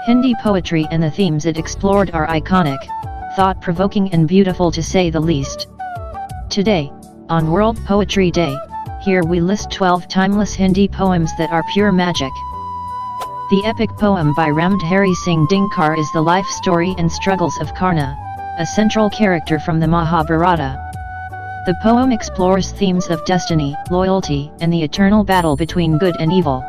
Hindi poetry and the themes it explored are iconic, thought-provoking and beautiful to say the least. Today, on World Poetry Day, here we list 12 timeless Hindi poems that are pure magic. The epic poem by Ramdhari Singh Dinkar is the life story and struggles of Karna, a central character from the Mahabharata. The poem explores themes of destiny, loyalty, and the eternal battle between good and evil.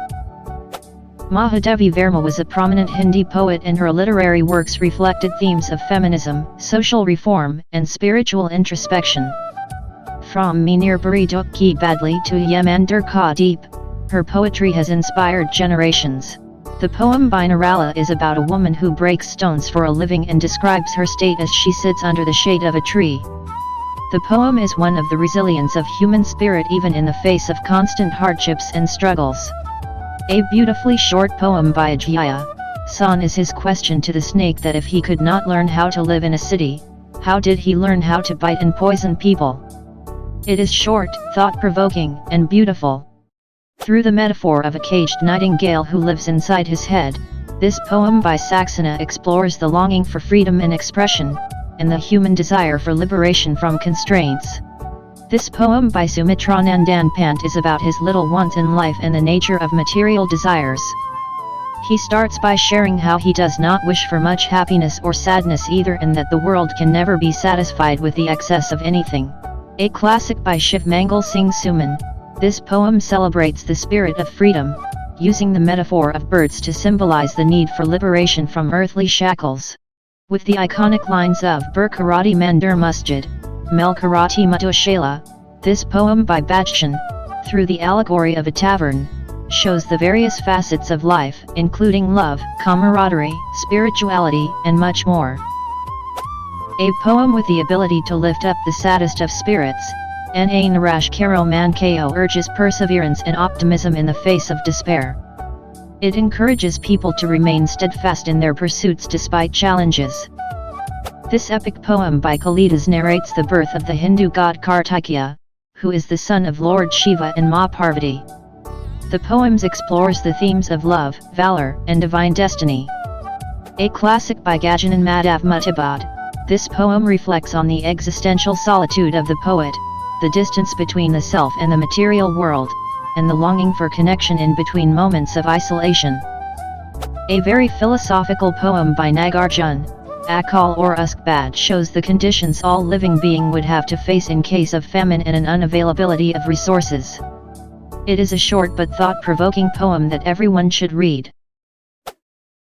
Mahadevi Verma was a prominent Hindi poet, and her literary works reflected themes of feminism, social reform, and spiritual introspection. From neer, bhari, dukh, badli to mandir ka deep, her poetry has inspired generations. The poem by Nirala is about a woman who breaks stones for a living and describes her state as she sits under the shade of a tree. The poem is one of the resilience of human spirit even in the face of constant hardships and struggles. A beautifully short poem by Ajaya San is his question to the snake that if he could not learn how to live in a city, how did he learn how to bite and poison people? It is short, thought-provoking, and beautiful. Through the metaphor of a caged nightingale who lives inside his head, this poem by Saxena explores the longing for freedom and expression, and the human desire for liberation from constraints. This poem by Sumitra Nandan Pant is about his little wants in life and the nature of material desires. He starts by sharing how he does not wish for much happiness or sadness either, and that the world can never be satisfied with the excess of anything. A classic by Shiv Mangal Singh Suman, this poem celebrates the spirit of freedom, using the metaphor of birds to symbolize the need for liberation from earthly shackles. With the iconic lines of Bur Karati Mandir Masjid, Mel Karati Madhushala, this poem by Bachchan, through the allegory of a tavern, shows the various facets of life, including love, camaraderie, spirituality, and much more. A poem with the ability to lift up the saddest of spirits, Na Narash Karo Man Ko urges perseverance and optimism in the face of despair. It encourages people to remain steadfast in their pursuits despite challenges. This epic poem by Kalidas narrates the birth of the Hindu god Kartikeya, who is the son of Lord Shiva and Ma Parvati. The poems explores the themes of love, valor, and divine destiny. A classic by Gajanan Madhav Mutibad, this poem reflects on the existential solitude of the poet, the distance between the self and the material world, and the longing for connection in between moments of isolation. A very philosophical poem by Nagarjun, Akal or Uskbad, shows the conditions all living being would have to face in case of famine and an unavailability of resources. It is a short but thought-provoking poem that everyone should read.